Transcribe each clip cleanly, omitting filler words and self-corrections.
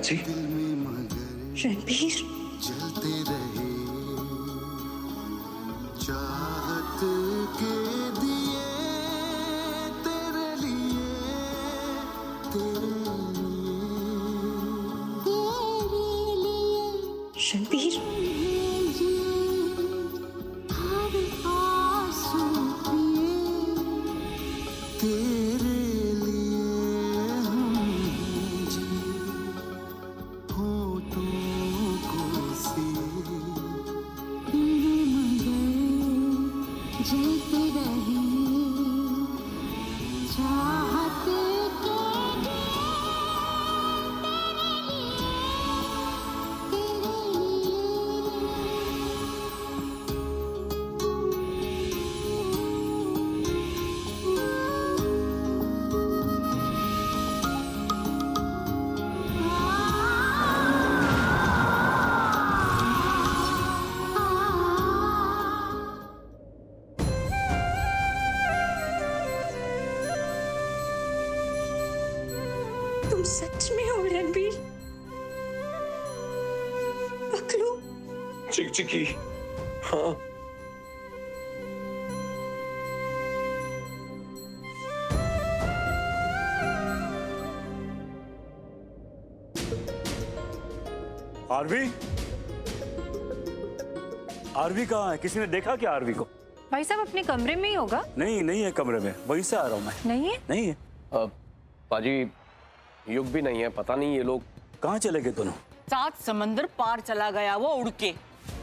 प्राची। रणबीर, चलते रहे चाहत के दिए तेरे लिए, तेरे रणबीर, तेरे लिए हम जी होठों को सिए जलते रहे चाहत के तुम सच में हो रणबीर? पकड़ो। चिकचिकी, हाँ। आरवी, आरवी कहाँ है? किसी ने देखा क्या आरवी को? भाई साहब अपने कमरे में ही होगा। नहीं, नहीं है कमरे में, वहीं से आ रहा हूँ मैं। नहीं है? नहीं है। पाजी, युग भी नहीं है, पता नहीं ये लोग कहाँ चले गए दोनों? 7 समंदर पार चला गया वो उड़ के।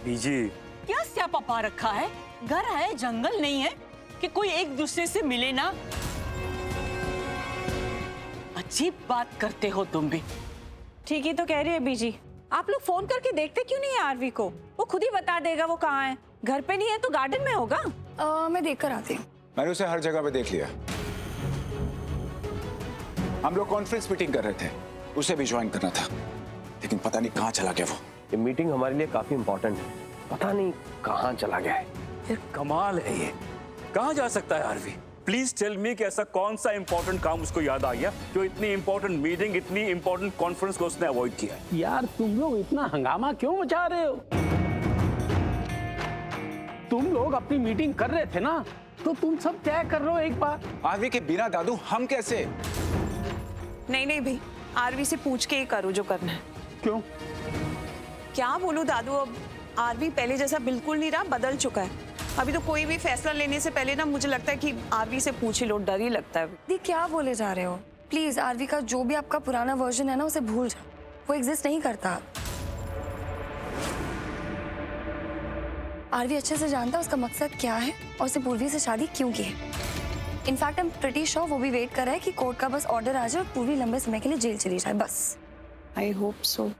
बीजी, क्या स्यापा पा रखा है? घर है, जंगल नहीं है कि कोई एक दूसरे से मिले ना। अजीब बात करते हो तुम भी। ठीक ही तो कह रही है बीजी। आप लोग फोन करके देखते क्यों नहीं है आरवी को? वो खुद ही बता देगा वो कहाँ है। घर पे नहीं है तो गार्डन में होगा। मैं देख कर आती हूँ। मैंने उसे हर जगह पे देख लिया। हम लोग कॉन्फ्रेंस मीटिंग कर रहे थे, उसे भी ज्वाइन करना था, लेकिन पता नहीं कहाँ चला गया वो। ये मीटिंग हमारे लिए काफी इंपॉर्टेंट है, पता नहीं कहाँ चला गया है। ये कमाल है ये। कहाँ जा सकता है आरवी? प्लीज टेल मी कि ऐसा कौन सा इंपॉर्टेंट काम उसको याद आ गया जो इतनी इंपॉर्टेंट मीटिंग, इतनी इंपॉर्टेंट कॉन्फ्रेंस को उसने अवॉइड किया? यार तुम लोग इतना हंगामा क्यों मचा रहे हो? तुम लोग अपनी मीटिंग कर रहे थे ना, तो तुम सब तय कर रहे हो एक बार। आरवी के बिना दादू हम कैसे? नहीं नहीं भाई, आरवी से पूछ के ही करो जो करना है। क्यों? क्या बोलूं दादू, अब आरवी पहले जैसा बिल्कुल नहीं रहा, बदल चुका है। अभी तो कोई भी फैसला लेने से पहले ना मुझे लगता है कि आरवी से पूछ ही लो, डर ही लगता है। दी क्या बोले जा रहे हो? प्लीज आरवी का जो भी आपका पुराना वर्जन है ना, उसे भूल जाओ। वो एग्जिस्ट नहीं करता। आरवी अच्छे से जानता है उसका मकसद क्या है और उसे पूर्वी से शादी क्यों की है। In fact I am pretty sure वो भी वेट कर रहा है कि कोर्ट का बस ऑर्डर आ जाए और पूर्वी लंबे समय के लिए जेल चली जाए, बस। I hope so.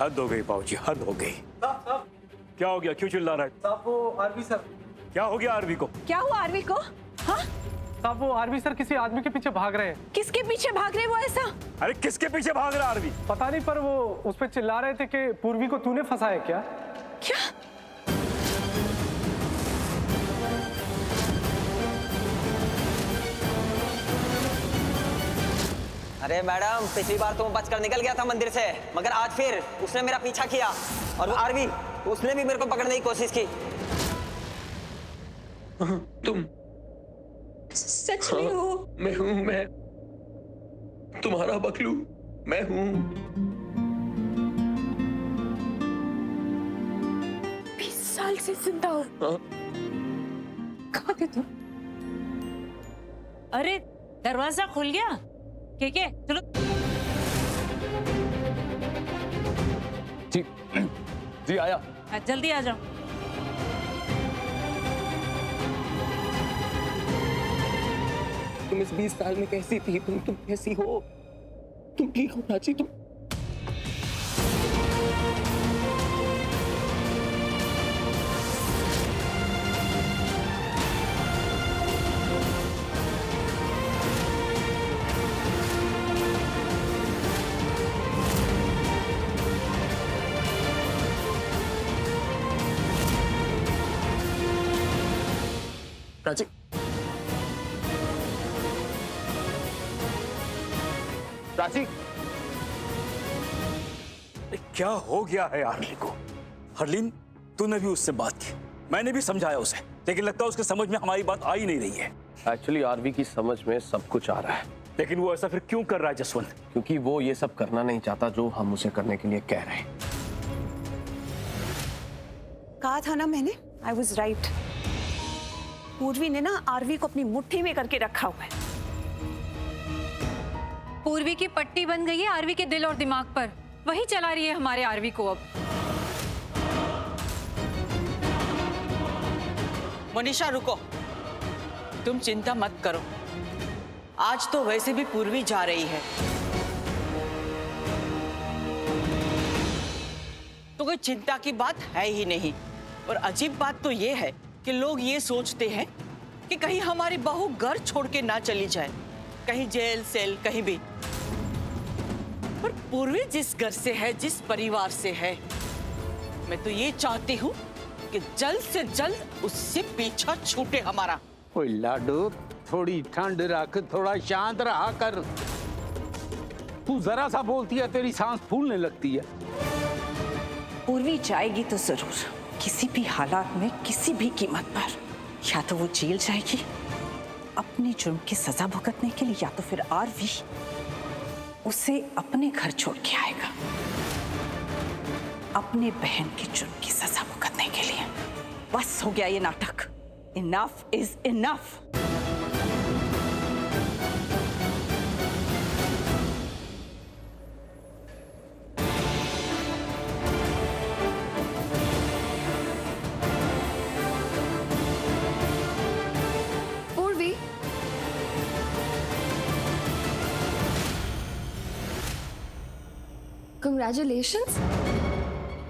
हद हो गई पाऊजी, हद हो गई। क्या हो गया? क्यों चिल्ला रहा है? साहब वो आरवी सर। क्या हो गया आरवी को? क्या हुआ आरवी को? हाँ? साहब वो आरवी सर किसी आदमी के पीछे भाग रहे हैं। किसके पीछे भाग रहे वो ऐसा? अरे किसके पीछे भाग रहा आरवी? पता नहीं, पर वो उस पर चिल्ला रहे थे कि पूर्वी को तूने फंसाया क्या? क्या? अरे मैडम, पिछली बार तो मैं बचकर निकल गया था मंदिर से, मगर आज फिर उसने मेरा पीछा किया। और वो आरवी, उसने भी मेरे को पकड़ने की कोशिश की। तुम सच में हो? मैं हूं, मैं तुम्हारा बकलू, मैं हूं। 20 साल से जिंदा हो। हाँ? कहाँ थे तुम? अरे दरवाजा खुल गया। ठीक है, चलो। जी जी आया। जल्दी आ जाओ। तुम इस 20 साल में कैसी थी? तुम कैसी हो? तुम ठीक हो प्राची? तुम प्राची, प्राची, क्या हो गया है आर्ली को? हरलीन, तूने भी उससे बात की, मैंने भी समझाया उसे, लेकिन लगता है उसके समझ में हमारी बात आ ही नहीं रही है। एक्चुअली आरवी की समझ में सब कुछ आ रहा है, लेकिन वो ऐसा फिर क्यों कर रहा है जसवंत? क्योंकि वो ये सब करना नहीं चाहता जो हम उसे करने के लिए कह रहे हैं। कहा था ना मैंने, आई वॉज राइट। पूर्वी ने ना आरवी को अपनी मुट्ठी में करके रखा हुआ है। पूर्वी की पट्टी बन गई है आरवी के दिल और दिमाग पर, वही चला रही है हमारे आरवी को अब। मनीषा रुको, तुम चिंता मत करो, आज तो वैसे भी पूर्वी जा रही है, तो कोई चिंता की बात है ही नहीं। और अजीब बात तो ये है कि लोग ये सोचते हैं कि कहीं हमारी बहू घर छोड़ के ना चली जाए, कहीं जेल सेल कहीं भी। पर पूर्वी जिस घर से है, जिस परिवार से है, मैं तो ये चाहती हूँ कि जल्द से जल्द उससे पीछा छूटे हमारा। ओए लाडो, थोड़ी ठंड रख, थोड़ा शांत रहा कर। तू जरा सा बोलती है तेरी सांस फूलने लगती है। पूर्वी जाएगी तो जरूर, किसी भी हालात में, किसी भी कीमत पर। या तो वो जेल जाएगी अपने जुर्म की सजा भुगतने के लिए, या तो फिर आरवी उसे अपने घर छोड़ के आएगा अपने बहन की जुर्म की सजा भुगतने के लिए। बस हो गया ये नाटक। Enough is enough. पूर्वी, कंग्रेचुलेशंस।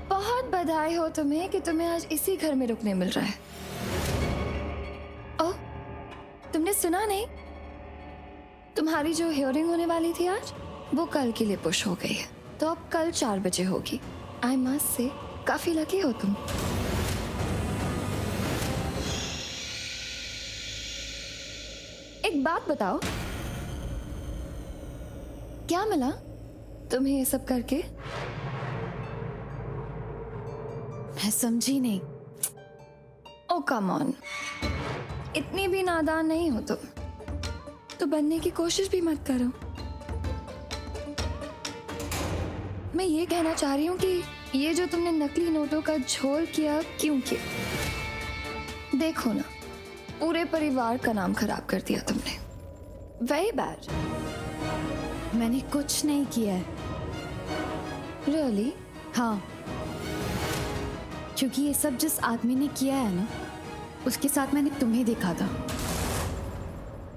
बहुत बधाई हो तुम्हें कि तुम्हें आज इसी घर में रुकने मिल रहा है। ओह, तुमने सुना नहीं? तुम्हारी जो हियरिंग होने वाली थी आज, वो कल के लिए पुश हो गई है, तो अब कल 4 बजे होगी। आई मस्ट से काफी लकी हो तुम। एक बात बताओ, क्या मिला तुम्हें ये सब करके? मैं समझी नहीं। ओ कम ऑन, इतनी भी नादान नहीं हो तुम, तो बनने की कोशिश भी मत करो। मैं ये कहना चाह रही हूँ कि ये जो तुमने नकली नोटों का झोल किया, क्यों किया? देखो ना, पूरे परिवार का नाम खराब कर दिया तुमने। Very bad. मैंने कुछ नहीं किया है। Really? हाँ, क्योंकि ये सब जिस आदमी ने किया है ना, उसके साथ मैंने तुम्हें देखा था।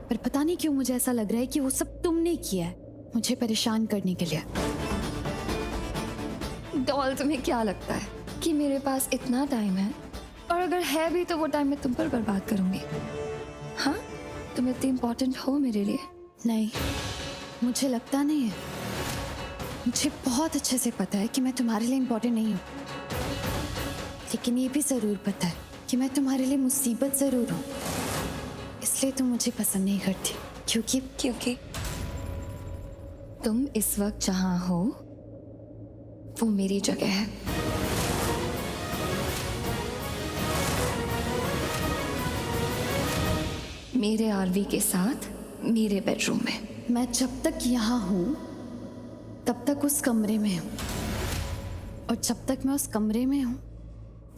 पर पता नहीं क्यों मुझे ऐसा लग रहा है कि वो सब तुमने किया है, मुझे परेशान करने के लिए। डॉल, तुम्हें क्या लगता है कि मेरे पास इतना टाइम है? और अगर है भी तो वो टाइम मैं तुम पर बर्बाद करूंगी? हाँ, तुम इतनी इम्पोर्टेंट हो मेरे लिए? नहीं, मुझे लगता नहीं है। मुझे बहुत अच्छे से पता है कि मैं तुम्हारे लिए इम्पोर्टेंट नहीं हूँ, लेकिन ये भी जरूर पता है कि मैं तुम्हारे लिए मुसीबत जरूर हूँ। इसलिए तुम मुझे पसंद नहीं करती, क्योंकि तुम इस वक्त जहाँ हो वो मेरी जगह है। मेरे आरवी के साथ मेरे बेडरूम में। मैं जब तक यहाँ हूँ तब तक उस कमरे में हूँ, और जब तक मैं उस कमरे में हूँ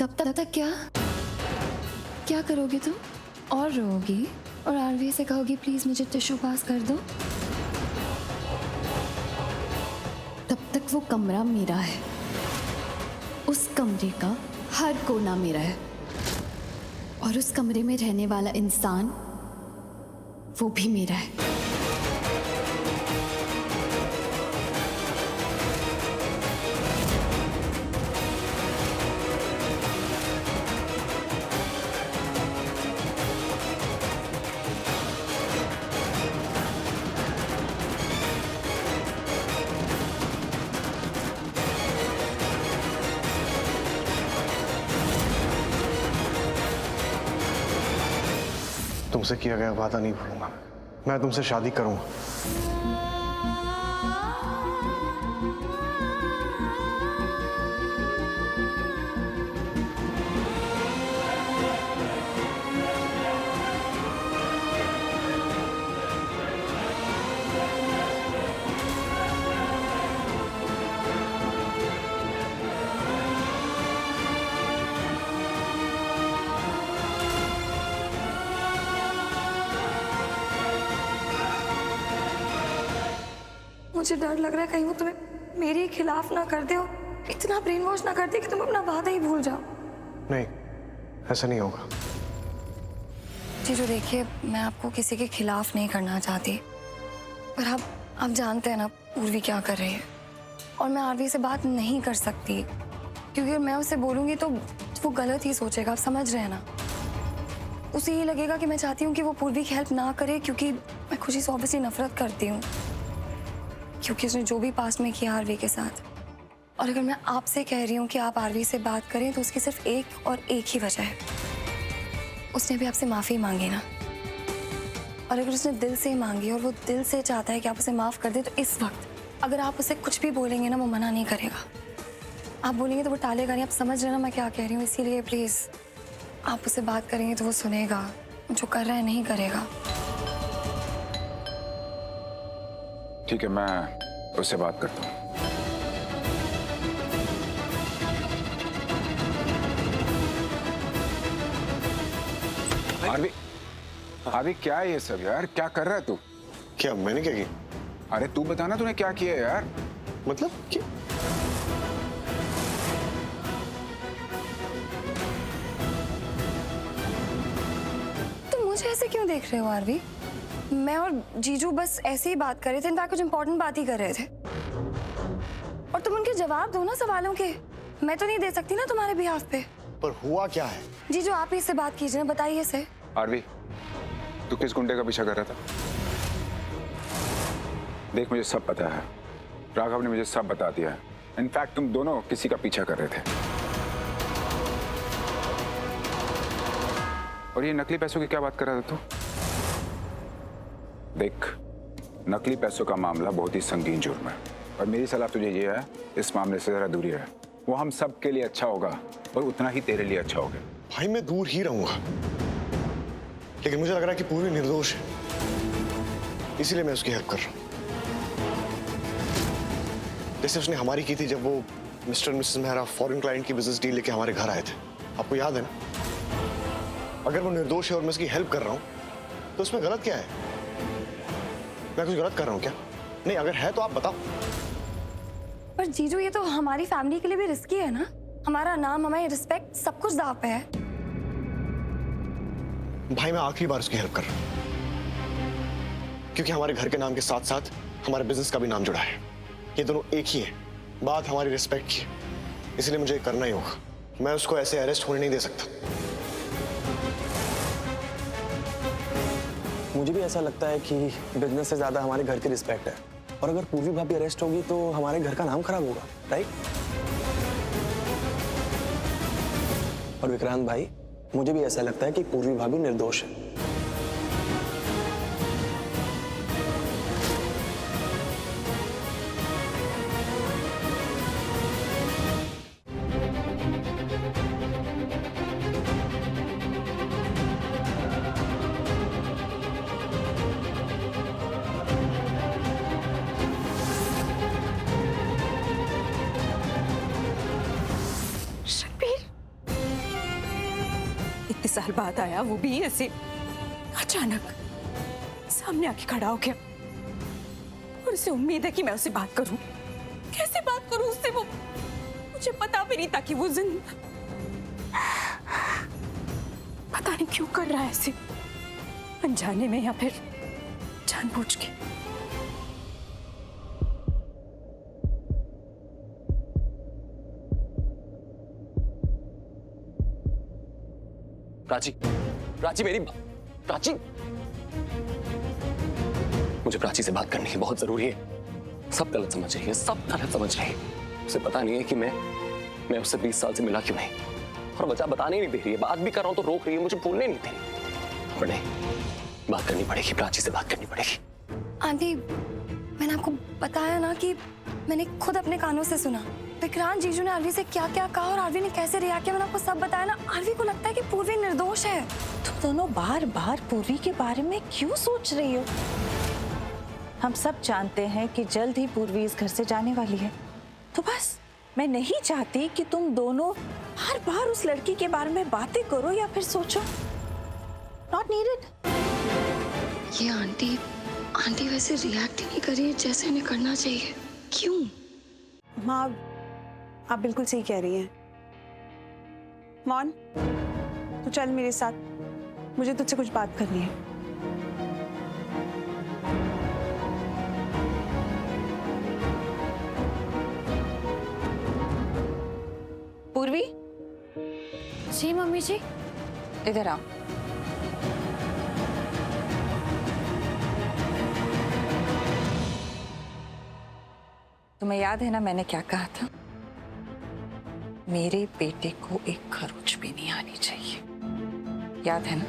तब तक क्या करोगी तुम? और रोगी और आरवी से कहोगी प्लीज मुझे टिश्यू पास कर दो? तब तक वो कमरा मेरा है, उस कमरे का हर कोना मेरा है, और उस कमरे में रहने वाला इंसान वो भी मेरा है। तुमसे किया गया वादा नहीं भूलूंगा। मैं तुमसे शादी करूंगा। मुझे डर लग रहा है कहीं वो तुम्हें मेरे खिलाफ ना कर दे और इतना ब्रेन वॉश ना कर दे कि तुम अपना वादा ही भूल जाओ। नहीं, ऐसा नहीं होगा। जीजू देखिए, मैं आपको किसी के खिलाफ नहीं करना चाहती, पर आप जानते हैं ना पूर्वी क्या कर रही है, और मैं आरवी से बात नहीं कर सकती क्योंकि अगर मैं उसे बोलूंगी तो वो गलत ही सोचेगा। आप समझ रहे हैं ना, उसे ये लगेगा कि मैं चाहती हूँ कि वो पूर्वी की हेल्प ना करे, क्योंकि मैं खुशी से ऑब्वियसली नफरत करती हूँ, क्योंकि उसने जो भी पास में किया आरवी के साथ। और अगर मैं आपसे कह रही हूँ कि आप आरवी से बात करें तो उसकी सिर्फ एक और एक ही वजह है, उसने भी आपसे माफी मांगी ना, और अगर उसने दिल से मांगी और वो दिल से चाहता है कि आप उसे माफ कर दें, तो इस वक्त अगर आप उसे कुछ भी बोलेंगे ना, वो मना नहीं करेगा। आप बोलेंगे तो वो टालेगा नहीं। आप समझ रहे ना मैं क्या कह रही हूँ? इसीलिए प्लीज आप उससे बात करेंगे तो वो सुनेगा, जो कर रहा है नहीं करेगा। ठीक है, मैं उससे बात करता हूँ। आरवी क्या है ये सब यार? क्या कर रहा है तू? क्या मैंने क्या किया? अरे तू बता ना, तूने क्या किया यार? मतलब क्या? तुम मुझे ऐसे क्यों देख रहे हो आरवी? मैं और जीजू बस ऐसे ही बात कर रहे थे, इनफैक्ट कुछ इंपॉर्टेंट बात ही कर रहे थे, और तुम उनके जवाब दो ना सवालों के। मैं तो नहीं दे सकती ना तुम्हारे बिहाफ पे। पर हुआ क्या है? जीजू आप ही इससे बात कीजिए ना, बताइए इसे। आरवी, तू किस गुंडे का पीछा कर रहा था? देख, मुझे सब पता है। राघव ने मुझे सब बता दिया है। इनफैक्ट तुम दोनों किसी का पीछा कर रहे थे, और ये नकली पैसों की क्या बात कर रहा था तू? देख, नकली पैसों का मामला बहुत ही संगीन जुर्म है, और मेरी सलाह तुझे ये है, इस मामले से जरा दूरी रहे। वो हम सब के लिए अच्छा होगा, और उतना ही तेरे लिए अच्छा होगा। भाई मैं दूर ही रहूंगा, लेकिन मुझे लग रहा है कि पूरी निर्दोष है, इसीलिए मैं उसकी हेल्प कर रहा हूं। जैसे उसने हमारी की थी जब वो मिस्टर और मिसेस मेहरा फॉरेन क्लाइंट की बिजनेस डील लेके हमारे घर आए थे, आपको याद है ना? अगर वो निर्दोष है और मैं उसकी हेल्प कर रहा हूं, तो उसमें गलत क्या है? मैं कुछ गलत कर रहा हूं क्या? नहीं, अगर है तो आप बताओ। पर जीजू ये तो हमारी फैमिली के लिए भी रिस्की है ना, हमारा नाम, हमारी रिस्पेक्ट, सब कुछ दांव पे है। भाई मैं आखिरी बार उसकी हेल्प कर रहा हूं, क्योंकि हमारे घर के नाम के साथ साथ हमारे बिजनेस का भी नाम जुड़ा है। ये दोनों एक ही है, बात हमारी रिस्पेक्ट की, इसलिए मुझे करना ही होगा। मैं उसको ऐसे अरेस्ट होने नहीं दे सकता। मुझे भी ऐसा लगता है कि बिजनेस से ज्यादा हमारे घर की रिस्पेक्ट है, और अगर पूर्वी भाभी अरेस्ट होगी तो हमारे घर का नाम खराब होगा, राइट? और विक्रांत भाई, मुझे भी ऐसा लगता है कि पूर्वी भाभी निर्दोष है। इतने साल बाद आया, वो भी ऐसे अचानक सामने आके खड़ा हो गया, और उसे उम्मीद है कि मैं उससे बात करूं। कैसे बात करूं उससे? वो मुझे पता भी नहीं था कि वो पता नहीं क्यों कर रहा है ऐसे, अनजाने में या फिर जानबूझ के। प्राची, प्राची मेरी प्राची, मुझे प्राची से बात करनी है, बहुत जरूरी है। सब गलत समझ रही है, सब गलत समझ रही है। उसे पता नहीं है कि मैं उससे 20 साल से मिला क्यों नहीं, और वजह बताने नहीं दे रही है। बात भी कर रहा हूं तो रोक रही है, मुझे बोलने नहीं दे रही। पर नहीं, बात करनी पड़ेगी, प्राची से बात करनी पड़ेगी। आंटी, मैंने आपको बताया ना कि मैंने खुद अपने कानों से सुना विक्रांत जीजू ने आरवी से क्या क्या कहा और आरवी ने कैसे रिएक्ट किया। मैंने आपको सब बताया ना। आरवी को लगता है कि पूर्वी निर्दोष है। तुम दोनों बार बार पूर्वी के बारे में क्यों सोच रही हो? हम सब जानते हैं कि जल्द ही पूर्वी इस घर से जाने वाली है, तो बस मैं नहीं चाहती कि तुम दोनों हर बार उस लड़की के बारे में बातें करो या फिर सोचो। Not needed. ये आंटी आंटी वैसे रिएक्ट ही नहीं कर रही है जैसे इन्हें करना चाहिए। क्यों? माँ आप बिल्कुल सही कह रही हैं। मौन तू चल मेरे साथ, मुझे तुझसे कुछ बात करनी है। पूर्वी, जी मम्मी जी। इधर आओ। तुम्हें याद है ना मैंने क्या कहा था? मेरे बेटे को एक खरोच भी नहीं आनी चाहिए। याद है ना?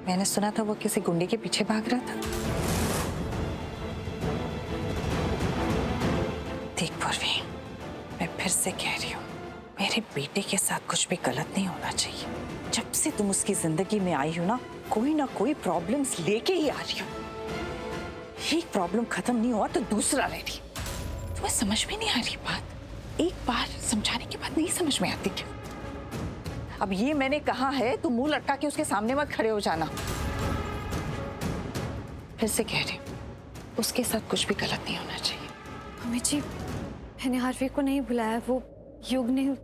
मैंने सुना था वो किसी गुंडे के पीछे भाग रहा था। देख पूर्वी, मैं फिर से कह रही हूँ, मेरे बेटे के साथ कुछ भी गलत नहीं होना चाहिए। जब से तुम उसकी जिंदगी में आई हो ना कोई प्रॉब्लम्स लेके ही आ रही हो। एक प्रॉब्लम खत्म नहीं हुआ तो दूसरा रेडी। तुम्हें समझ में नहीं आ रही बात? एक बार समझाने के बाद नहीं समझ में आती क्यों? अब ये मैंने कहा है, तुम मुंह लटका के उसके सामने मत खड़े हो जाना। फिर से कह रही हूँ, उसके साथ कुछ भी गलत नहीं होना चाहिए। मम्मी जी, मैंने हार्वी को नहीं बुलाया, वो युग ने।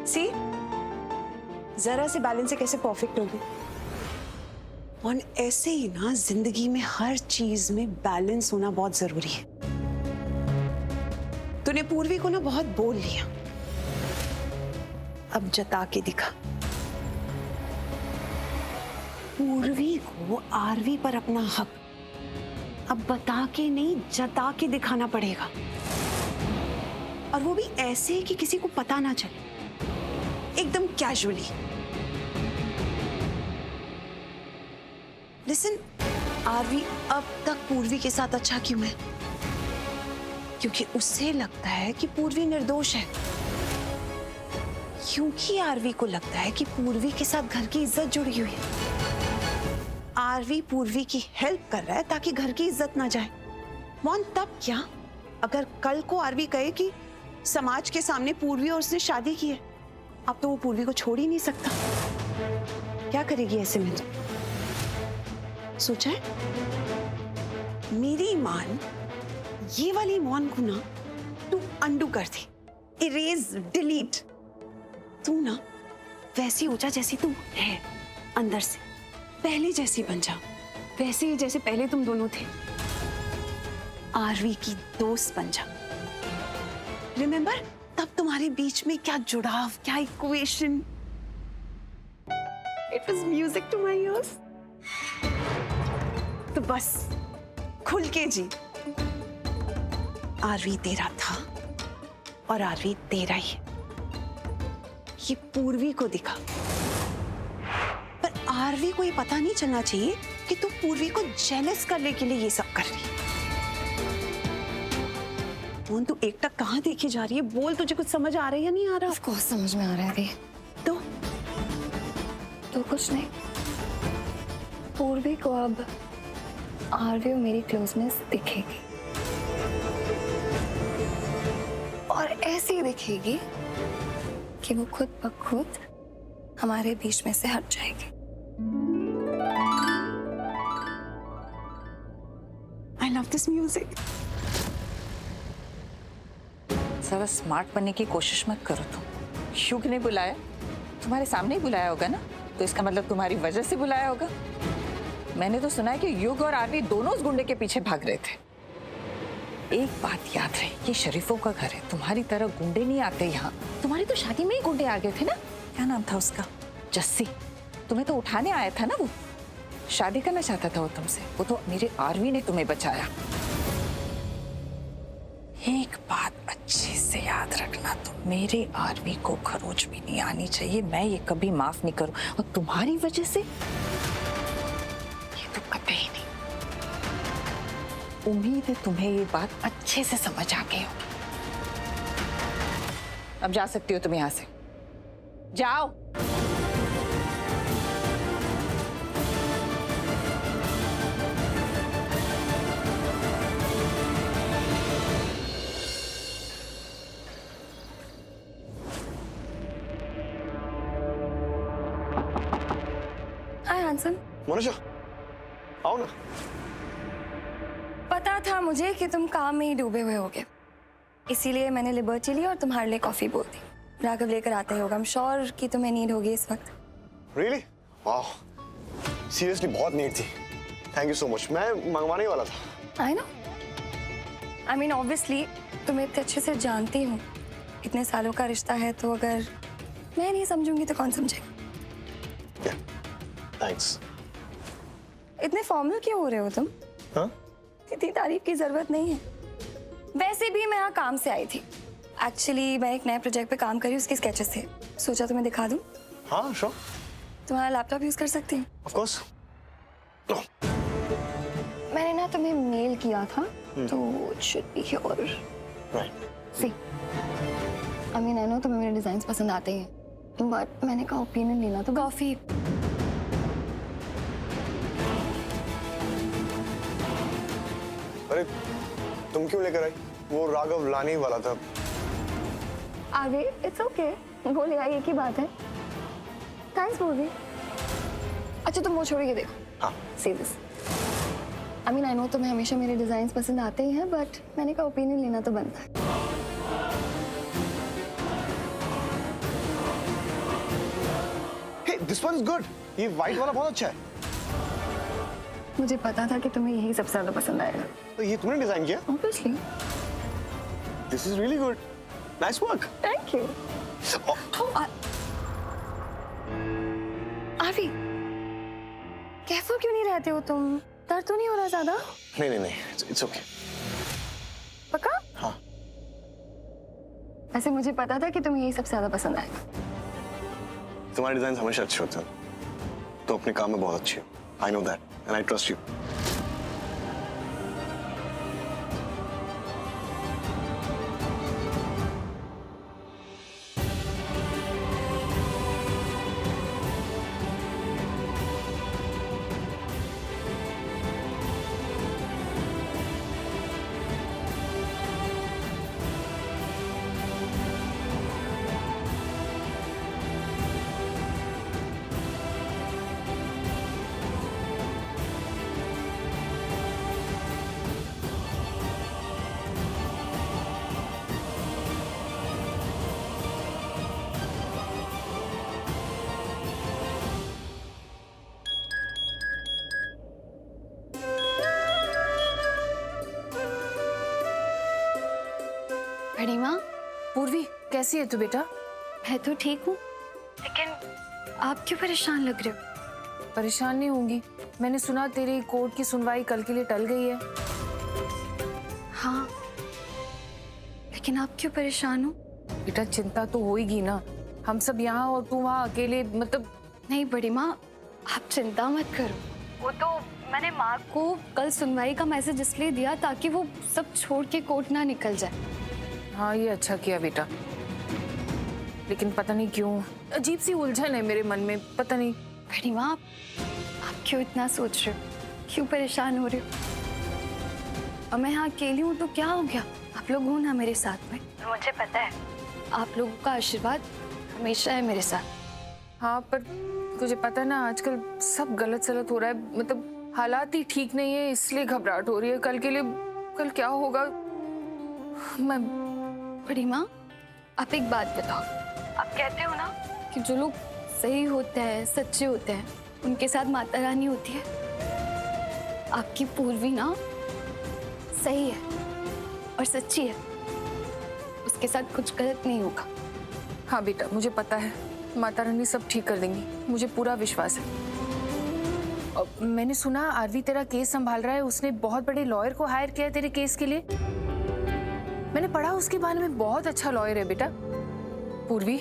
सी जरा से बैलेंस से कैसे परफेक्ट होगी। और ऐसे ही ना जिंदगी में हर चीज में बैलेंस होना बहुत जरूरी है। तूने पूर्वी को ना बहुत बोल लिया, अब जता के दिखा। पूर्वी को आरवी पर अपना हक अब बता के नहीं, जता के दिखाना पड़ेगा। और वो भी ऐसे कि किसी को पता ना चले, एकदम कैजुअली। लिसन, आरवी अब तक पूर्वी के साथ अच्छा क्यों है? क्योंकि उससे लगता है कि पूर्वी निर्दोष है। क्योंकि आरवी को लगता है कि पूर्वी के साथ घर की इज्जत जुड़ी हुई है। आरवी पूर्वी की हेल्प कर रहा है ताकि घर की इज्जत ना जाए। मौन तब क्या, अगर कल को आरवी कहे कि समाज के सामने पूर्वी और उसने शादी की है, अब तो वो पूर्वी को छोड़ ही नहीं सकता। क्या करेगी ऐसे में? सोचा है? मेरी मान, ये वाली मौन को ना तू अंडू कर दे, इरेज, डिलीट। तू ना वैसी हो जा जैसी तू है अंदर से, पहले जैसी बन जा, वैसे ही जैसे पहले तुम दोनों थे। आरवी की दोस्त बन जा। रिमेंबर, तब तुम्हारे बीच में क्या जुड़ाव, क्या equation. It was music to my ears. तो बस खुल के जी। आरवी तेरा था और आरवी तेरा ही। ये पूर्वी को दिखा, पर आरवी को ये पता नहीं चलना चाहिए कि तू पूर्वी को जेलस करने के लिए ये सब कर रही है। मोहन, तू एकटक कहाँ देखी जा रही है? बोल, तुझे कुछ समझ आ रहा है या नहीं आ रहा? ऑफ कोर्स समझ में आ रहा है अभी। तो कुछ नहीं। पूर्वी को अब आरवी और मेरी क्लोजनेस दिखेगी, और ऐसी दिखेगी कि वो खुद ब खुद हमारे बीच में से हट जाएगी। I love this music. ज़रा स्मार्ट बनने की कोशिश मत करो तुम। युग ने बुलाया, तुम्हारे सामने ही बुलाया होगा ना, तो इसका मतलब तुम्हारी वजह से बुलाया होगा। मैंने तो सुना है कि युग और आरवी दोनों उस गुंडे के पीछे भाग रहे थे। एक बात याद रहे, ये शरीफों का घर है, तुम्हारी तरह गुंडे नहीं आते यहाँ। तुम्हारी तो शादी में ही गुंडे आ गए थे ना। क्या नाम था उसका? जस्सी। तुम्हें तो उठाने आया था ना वो, शादी करना चाहता था वो तुमसे। वो तो मेरे आरवी ने तुम्हें बचाया। एक बात अच्छे से याद रखना, तुम मेरे आरवी को खरोच भी नहीं आनी चाहिए। मैं ये कभी माफ नहीं करूं, और तुम्हारी वजह से ये तो कतई नहीं। उम्मीद है तुम्हें ये बात अच्छे से समझ आ गई होगी। अब जा सकती हो तुम यहां से, जाओ। हैंडसम। मनीषा, आओ ना। पता था मुझे कि तुम काम में ही डूबे हुए होगे, इसीलिए मैंने लिबर्टी ली और तुम्हारे लिए कॉफी बोल दी। राघव लेकर आता ही होगा, आई एम श्योर कि तुम्हें नीड होगी इस वक्त। रियली? वाह, सीरियसली बहुत नीड थी। Thank you so much. मैं मंगवाने ही वाला था। I know, I mean obviously तुम्हें इतने अच्छे से जानती हूँ, इतने सालों का रिश्ता है, तो अगर मैं नहीं समझूंगी तो कौन समझेगा। थैंक्स। इतने फॉर्मल क्यों हो रहे हो तुम? हाँ? इतनी तारीफ की जरूरत नहीं है। वैसे भी मैं यहाँ काम से आई थी। एक्चुअली मैं एक नए प्रोजेक्ट पे काम कर रही हूँ, उसके स्केचेस थे, सोचा तुम्हें दिखा दूँ। हाँ श्योर। तुम्हारा लैपटॉप यूज कर सकती हूँ? Of course. मैंने ना तुम्हें मेल किया था, तो it should be here. Right. See, I mean I know तुम्हें मेरे डिजाइन्स पसंद आते हैं, बट मैंने कहा ओपिनियन लेना तो कॉफी। अरे तुम क्यों लेकर आई? वो राघव लाने ही वाला था। आगे इट्स ओके, वो ले आई, एक ही बात है। थैंक्स पूर्वी। अच्छा तुम वो छोड़िए, देखो। हाँ। See this, I mean I know तुम्हें हमेशा मेरे डिजाइन्स पसंद आते ही हैं, बट मैंने कहा ओपिनियन लेना तो बनता है। Hey, this one is good. ये व्हाइट वाला बहुत अच्छा है। मुझे पता था कि तुम्हें यही सबसे ज्यादा पसंद आएगा। तो ये तुमने डिजाइन किया? Obviously. This is really good. Nice work. Thank you. Aarvi, careful क्यों नहीं रहते हो तुम? दर्द तो नहीं हो रहा ज्यादा? नहीं, it's okay. पक्का? हाँ। वैसे मुझे पता था कि तुम्हें यही सबसे ज्यादा पसंद आएगा। तुम्हारे डिजाइन हमेशा अच्छे होते हैं, तो अपने काम में बहुत अच्छी हो। I know that, and I trust you. माँ, पूर्वी कैसी है तू बेटा? मैं तो ठीक हूँ, लेकिन आप क्यों परेशान लग रहे हो? परेशान नहीं होंगी, मैंने सुना तेरी कोर्ट की सुनवाई कल के लिए टल गई है। हाँ, लेकिन आप क्यों परेशान हो? बेटा चिंता तो होगी ना, हम सब यहाँ और तू वहाँ अकेले, मतलब। नहीं बड़ी माँ, आप चिंता मत करो। वो तो मैंने माँ को कल सुनवाई का मैसेज इसलिए दिया ताकि वो सब छोड़ के कोर्ट ना निकल जाए। हाँ ये अच्छा किया बेटा, लेकिन पता नहीं क्यों अजीब सी उलझन है मेरे मन में, पता नहीं। बड़ी माँ, आप क्यों इतना सोच रहे हो? क्यों परेशान हो रहे हो? अब मैं यहाँ अकेली हूँ तो क्या हो गया? आप लोग हो ना मेरे साथ में, मुझे पता है आप लोगों का आशीर्वाद हमेशा है मेरे साथ। हाँ पर तुझे पता है ना, आजकल सब गलत सलत हो रहा है, मतलब हालात ही ठीक नहीं है, इसलिए घबराहट हो रही है। कल के लिए, कल क्या होगा? मैं बड़ी माँ, आप एक बात बताओ, आप कहते हो ना कि जो लोग सही होते हैं, सच्चे होते हैं, उनके साथ माता रानी होती है। आपकी पूर्वी ना सही है और सच्ची है, उसके साथ कुछ गलत नहीं होगा। हाँ बेटा मुझे पता है, माता रानी सब ठीक कर देंगी, मुझे पूरा विश्वास है। और मैंने सुना आरवी तेरा केस संभाल रहा है, उसने बहुत बड़े लॉयर को हायर किया है तेरे केस के लिए। मैंने पढ़ा उसके बारे में, बहुत अच्छा लॉयर है बेटा। पूर्वी,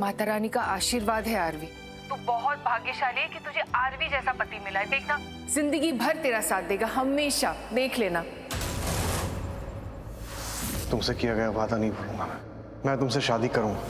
माता रानी का आशीर्वाद है आरवी, तू बहुत भाग्यशाली है कि तुझे आरवी जैसा पति मिला है। देखना जिंदगी भर तेरा साथ देगा, हमेशा, देख लेना। तुमसे किया गया वादा नहीं भूलूंगा मैं तुमसे शादी करूंगा।